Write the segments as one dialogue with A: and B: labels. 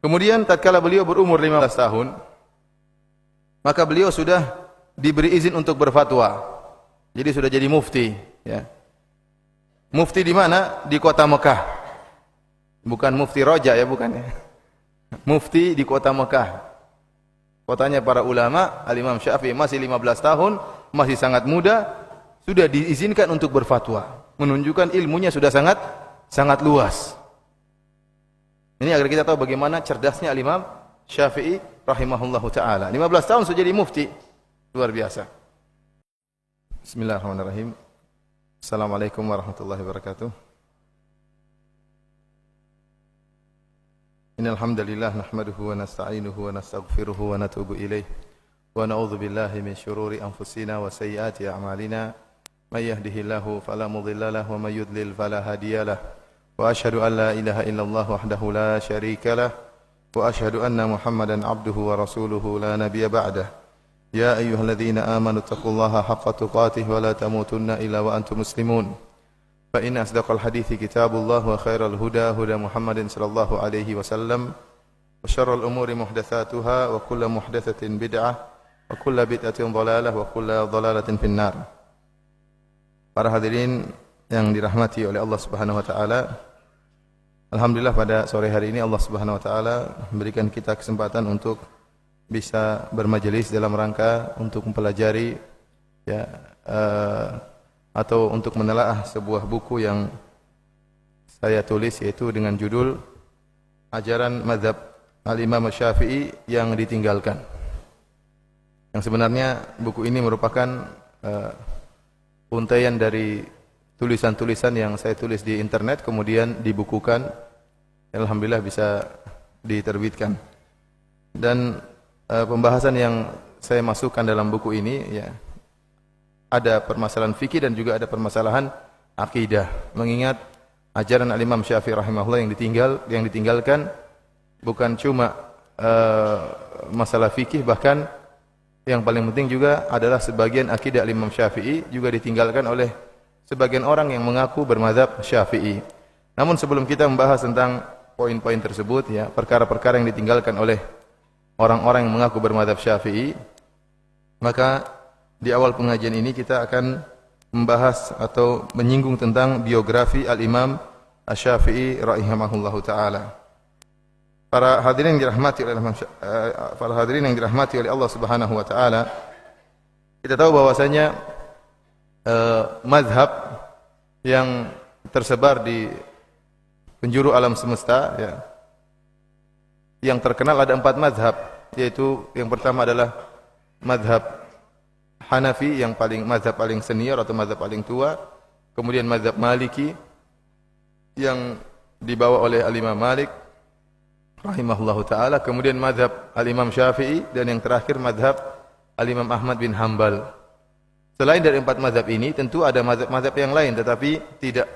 A: Kemudian tatkala beliau berumur 15 tahun, maka beliau sudah diberi izin untuk berfatwa. Jadi sudah jadi mufti, ya. Mufti di mana? Di kota Mekah. Bukan mufti Roja, ya, bukan, ya. Mufti di kota Mekah. Kotanya para ulama. Al-Imam Syafi'i masih 15 tahun, masih sangat muda, sudah diizinkan untuk berfatwa. Menunjukkan ilmunya sudah sangat luas. Ini agar kita tahu bagaimana cerdasnya Al-Imam Syafi'i rahimahullahu taala. 15 tahun sudah jadi mufti. Luar biasa. Bismillahirrahmanirrahim. Assalamualaikum warahmatullahi wabarakatuh. Innal hamdalillah nahmaduhu wa nasta'inuhu wa nastaghfiruhu wa natubu ilaih. Wa na'udzu billahi min syururi anfusina wa sayyiati a'malina. May yahdihillahu fala mudilla lahu wa may yudlil fala hadiyalah. Wa asyhadu an la ilaha illallah wahdahu la syarika lah. Wa asyhadu anna Muhammadan abduhu wa rasuluhu la nabiyya ba'dah. Ya ayyuhalladzina amanu taqullaha haqqa tuqatih wa la tamutunna illa wa antum muslimun. Fa inna asdaqal hadithi kitabullah wa khairal huda huda Muhammadin sallallahu alaihi wasallam. Wa syarrul umuri muhdatsatuha wa kullu muhdatsatin bid'ah wa kullu bid'atin dhalalah wa kullu dhalalatin finnar. Para hadirin yang dirahmati oleh Allah Subhanahu wa taala, alhamdulillah pada sore hari ini Allah Subhanahu wa taala memberikan kita kesempatan untuk bisa bermajelis dalam rangka untuk mempelajari, ya, atau untuk menelaah sebuah buku yang saya tulis, yaitu dengan judul Ajaran Mazhab Al-Imam Syafi'i yang ditinggalkan. Yang sebenarnya buku ini merupakan untaian dari tulisan-tulisan yang saya tulis di internet, kemudian dibukukan, alhamdulillah bisa diterbitkan. Dan pembahasan yang saya masukkan dalam buku ini, ya, ada permasalahan fikih dan juga ada permasalahan akidah. Mengingat ajaran Al-Imam Syafi'i rahimahullah yang ditinggalkan bukan cuma masalah fikih, bahkan yang paling penting juga adalah sebagian akidah Al-Imam Syafi'i juga ditinggalkan oleh sebagian orang yang mengaku bermadzhab Syafi'i. Namun sebelum kita membahas tentang poin-poin tersebut, ya, perkara-perkara yang ditinggalkan oleh orang-orang yang mengaku bermadzhab Syafi'i, maka di awal pengajian ini kita akan membahas atau menyinggung tentang biografi Al-Imam Asy-Syafi'i rahimahullahu taala. Para hadirin yang dirahmati oleh Allah Subhanahu wa taala, kita tahu bahwasanya mazhab yang tersebar di penjuru alam semesta, ya, yang terkenal ada 4 mazhab, yaitu yang pertama adalah mazhab Hanafi, yang mazhab paling senior atau mazhab paling tua. Kemudian mazhab Maliki yang dibawa oleh Al-Imam Malik rahimahullahu taala. Kemudian mazhab Al-Imam Syafi'i, dan yang terakhir mazhab Al-Imam Ahmad bin Hanbal. Selain dari 4 mazhab ini, tentu ada mazhab-mazhab yang lain, tetapi tidak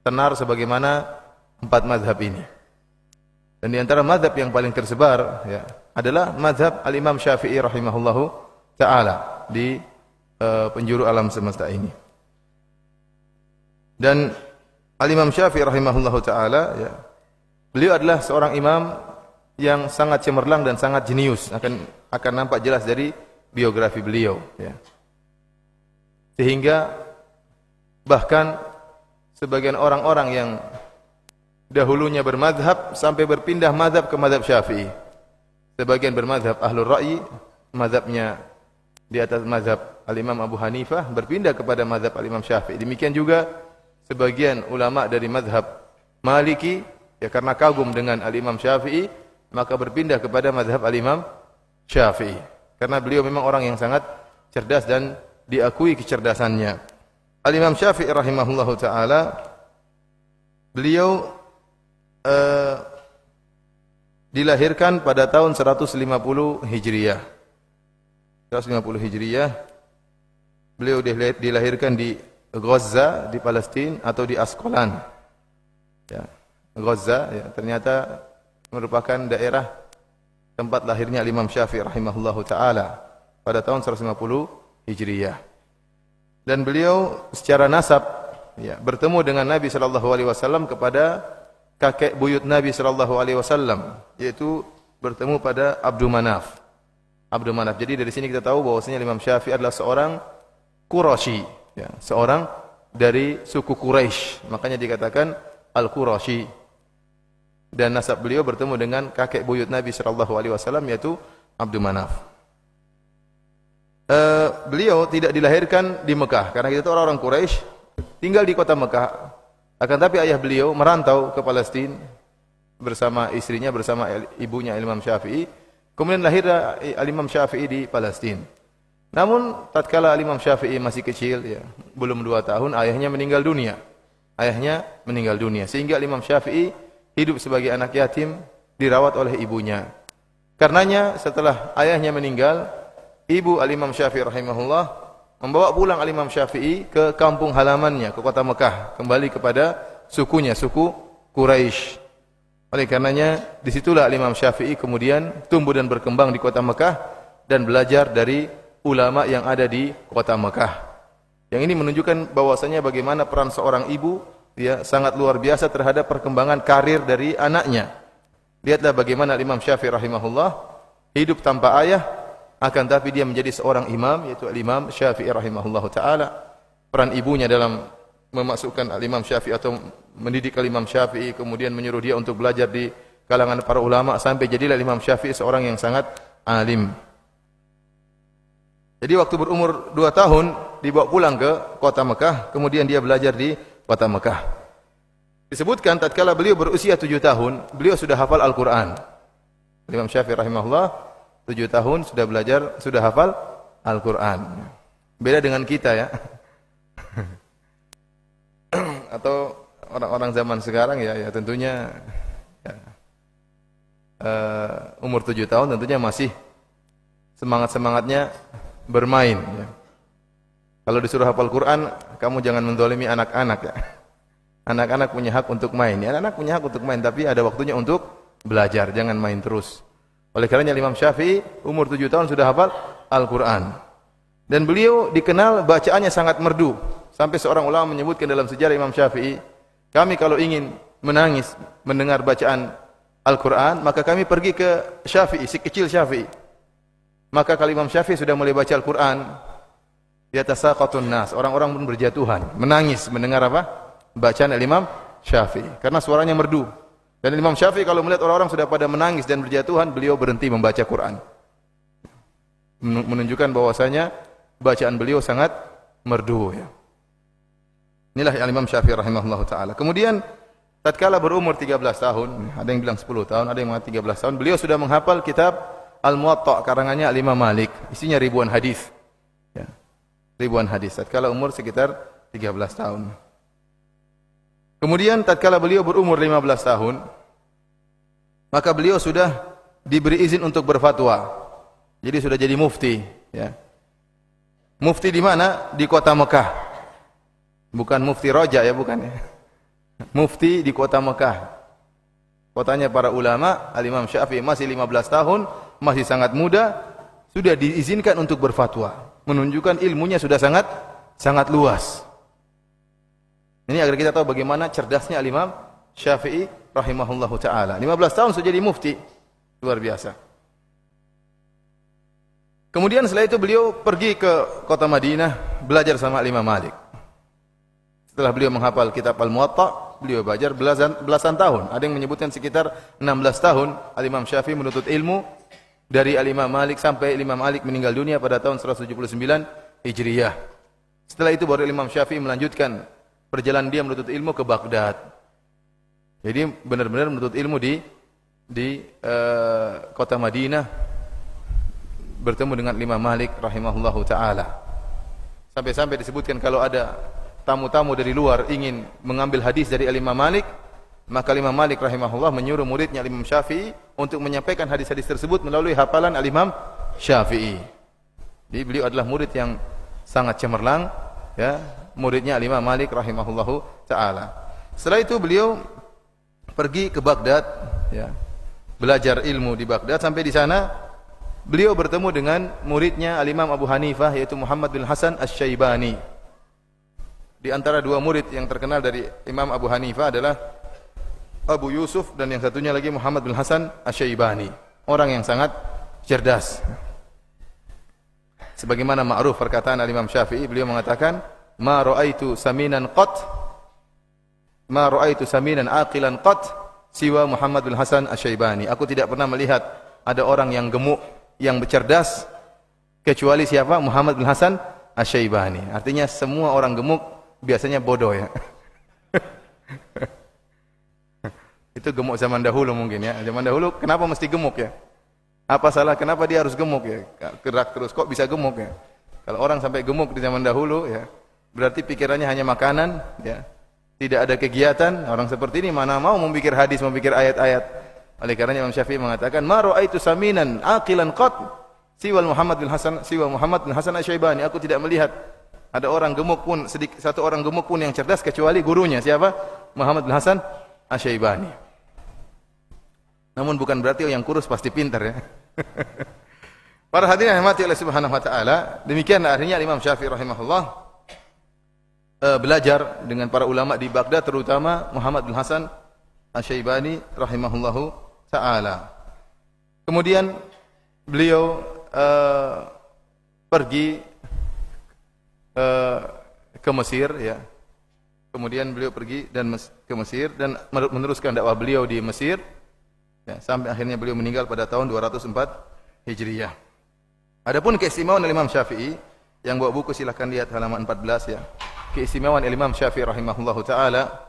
A: tenar sebagaimana 4 mazhab ini. Dan di antara mazhab yang paling tersebar, ya, adalah mazhab Al-Imam Syafi'i rahimahullahu taala di penjuru alam semesta ini. Dan Al-Imam Syafi'i rahimahullahu taala, ya, beliau adalah seorang imam yang sangat cemerlang dan sangat jenius, akan nampak jelas dari biografi beliau, ya. Sehingga bahkan sebagian orang-orang yang dahulunya bermadzhab sampai berpindah mazhab ke mazhab Syafi'i. Sebagian bermadzhab Ahlul Ra'yi, mazhabnya di atas mazhab Al-Imam Abu Hanifah, berpindah kepada mazhab Al-Imam Syafi'i. Demikian juga sebagian ulama dari mazhab Maliki, ya, karena kagum dengan Al-Imam Syafi'i, maka berpindah kepada mazhab Al-Imam Syafi'i. Karena beliau memang orang yang sangat cerdas dan diakui kecerdasannya. Al-Imam Syafi'i rahimahullahu taala, beliau dilahirkan pada tahun 150 Hijriah. 150 Hijriah. Beliau dilahirkan di Gaza di Palestina atau di Asqalan. Ya, Gaza, ya, ternyata merupakan daerah tempat lahirnya Imam Syafi'i rahimahullahu taala pada tahun 150 Hijriah. Dan beliau secara nasab, ya, bertemu dengan Nabi sallallahu alaihi wasallam kepada kakek buyut Nabi sallallahu alaihi wasallam, yaitu bertemu pada Abdul Manaf. Abdul Manaf. Jadi dari sini kita tahu bahwasanya Imam Syafi'i adalah seorang Quraisy, ya, seorang dari suku Quraisy. Makanya dikatakan Al-Quraisy. Dan nasab beliau bertemu dengan kakek buyut Nabi sallallahu alaihi wasallam, yaitu Abdul Manaf. Beliau tidak dilahirkan di Mekah karena kita tahu orang-orang Quraisy tinggal di kota Mekah. Akan tapi ayah beliau merantau ke Palestina bersama istrinya, bersama ibunya Imam Syafi'i. Kemudian lahirlah Imam Syafi'i di Palestina. Namun tatkala Imam Syafi'i masih kecil, ya, belum 2 tahun, ayahnya meninggal dunia. Ayahnya meninggal dunia sehingga Imam Syafi'i hidup sebagai anak yatim, dirawat oleh ibunya. Karenanya setelah ayahnya meninggal, ibu Al-Imam Syafi'i rahimahullah membawa pulang Al-Imam Syafi'i ke kampung halamannya, ke kota Mekah, kembali kepada sukunya, suku Quraisy. Oleh karenanya disitulah Al-Imam Syafi'i kemudian tumbuh dan berkembang di kota Mekah dan belajar dari ulama yang ada di kota Mekah. Yang ini menunjukkan bahwasanya bagaimana peran seorang ibu, ya, sangat luar biasa terhadap perkembangan karir dari anaknya. Lihatlah bagaimana Imam Syafi'i rahimahullah hidup tanpa ayah, akan tapi dia menjadi seorang imam, yaitu Imam Syafi'i rahimahullah ta'ala. Peran ibunya dalam memasukkan Imam Syafi'i atau mendidik Imam Syafi'i, kemudian menyuruh dia untuk belajar di kalangan para ulama, sampai jadilah Imam Syafi'i seorang yang sangat alim. Jadi waktu berumur 2 tahun dibawa pulang ke kota Mekah, kemudian dia belajar di kota Mekah. Disebutkan tatkala beliau berusia 7 tahun, beliau sudah hafal Al-Quran. Imam Syafi'i rahimahullah 7 tahun sudah belajar, sudah hafal Al-Quran. Beda dengan kita, ya. Atau orang-orang zaman sekarang, ya tentunya, ya, umur 7 tahun tentunya masih semangat-semangatnya bermain, ya. Kalau disuruh hafal Quran, kamu jangan mendolimi anak-anak, ya. Anak-anak punya hak untuk main. Ya, anak-anak punya hak untuk main, tapi ada waktunya untuk belajar, jangan main terus. Oleh karenanya Imam Syafi'i umur 7 tahun sudah hafal Al-Quran. Dan beliau dikenal bacaannya sangat merdu. Sampai seorang ulama menyebutkan dalam sejarah Imam Syafi'i, kami kalau ingin menangis mendengar bacaan Al-Quran, maka kami pergi ke Syafi'i, si kecil Syafi'i. Maka kalau Imam Syafi'i sudah mulai baca Al-Quran, yatasaqatun nas, orang-orang pun berjatuhan, menangis mendengar apa? Bacaan Imam Syafi'i, karena suaranya merdu. Dan Imam Syafi'i kalau melihat orang-orang sudah pada menangis dan berjatuhan, beliau berhenti membaca Quran. Menunjukkan bahwasanya bacaan beliau sangat merdu, ya. Inilah Imam Syafi'i rahimahullah ta'ala. Kemudian tatkala berumur 13 tahun, ada yang bilang 10 tahun, ada yang mengatakan 13 tahun, beliau sudah menghafal kitab Al-Muwatta karangannya Imam Malik, isinya ribuan hadis, ya. Ribuan hadis tatkala umur sekitar 13 tahun. Kemudian tatkala beliau berumur 15 tahun, maka beliau sudah diberi izin untuk berfatwa. Jadi sudah jadi mufti, ya. Mufti di mana? Di kota Mekah. Bukan mufti Roja, ya, bukan, ya. Mufti di kota Mekah. Kotanya para ulama. Al-Imam Syafi'i masih 15 tahun, masih sangat muda, sudah diizinkan untuk berfatwa. Menunjukkan ilmunya sudah sangat luas. Ini agar kita tahu bagaimana cerdasnya Imam Syafi'i rahimahullahu ta'ala. 15 tahun sudah jadi mufti. Luar biasa. Kemudian setelah itu beliau pergi ke kota Madinah, belajar sama Imam Malik. Setelah beliau menghafal kitab Al-Muwatta, beliau belajar belasan tahun. Ada yang menyebutkan sekitar 16 tahun Imam Syafi'i menuntut ilmu dari Imam Malik sampai Imam Malik meninggal dunia pada tahun 179 Hijriyah. Setelah itu baru Imam Syafi'i melanjutkan perjalanan dia menuntut ilmu ke Baghdad. Jadi benar-benar menuntut ilmu di kota Madinah, bertemu dengan Imam Malik rahimahullahu ta'ala. Sampai-sampai disebutkan kalau ada tamu-tamu dari luar ingin mengambil hadis dari Imam Malik, maka Imam Malik rahimahullah menyuruh muridnya Imam Syafi'i untuk menyampaikan hadis-hadis tersebut melalui hafalan Imam Syafi'i. Jadi beliau adalah murid yang sangat cemerlang, ya, muridnya Imam Malik rahimahullahu ta'ala. Setelah itu beliau pergi ke Baghdad, ya, belajar ilmu di Baghdad. Sampai di sana beliau bertemu dengan muridnya Imam Abu Hanifah, yaitu Muhammad bin Hasan Asy-Syaibani. Di antara dua murid yang terkenal dari Imam Abu Hanifah adalah Abu Yusuf, dan yang satunya lagi Muhammad bin Hasan Asy-Syaibani. Orang yang sangat cerdas. Sebagaimana ma'ruf perkataan Imam Syafi'i, beliau mengatakan, "Ma ra'aitu saminan aqilan qat siwa Muhammad bin Hasan Asy-Syaibani." Aku tidak pernah melihat ada orang yang gemuk, yang bercerdas kecuali siapa? Muhammad bin Hasan Asy-Syaibani. Artinya semua orang gemuk biasanya bodoh ya. Itu gemuk zaman dahulu mungkin ya. Zaman dahulu kenapa mesti gemuk ya? Apa salah? Kenapa dia harus gemuk ya? Gerak terus kok bisa gemuk ya? Kalau orang sampai gemuk di zaman dahulu ya, berarti pikirannya hanya makanan ya. Tidak ada kegiatan. Orang seperti ini mana mau memikir hadis, memikir ayat-ayat. Oleh karenanya Imam Syafi'i mengatakan, "Ma ra'aitu saminan aqilan qat siwa Muhammad bin Hasan Asy-Syaibani." Aku tidak melihat ada orang gemuk pun, satu orang gemuk pun yang cerdas kecuali gurunya siapa? Muhammad bin Hasan Asy-Syaibani. Namun bukan berarti yang kurus pasti pintar ya. Para hadirin yang dirahmati Allah Subhanahu wa taala, demikian akhirnya Imam Syafi'i rahimahullah belajar dengan para ulama di Baghdad, terutama Muhammad bin Hasan Asy-Syaibani rahimahullahu taala. Kemudian beliau pergi ke Mesir ya. Kemudian beliau pergi ke Mesir dan meneruskan dakwah beliau di Mesir ya, sampai akhirnya beliau meninggal pada tahun 204 Hijriah. Adapun keistimewaan Imam Syafi'i, yang bawa buku silahkan lihat halaman 14 ya. Keistimewaan Imam Syafi'i rahimahullahu taala,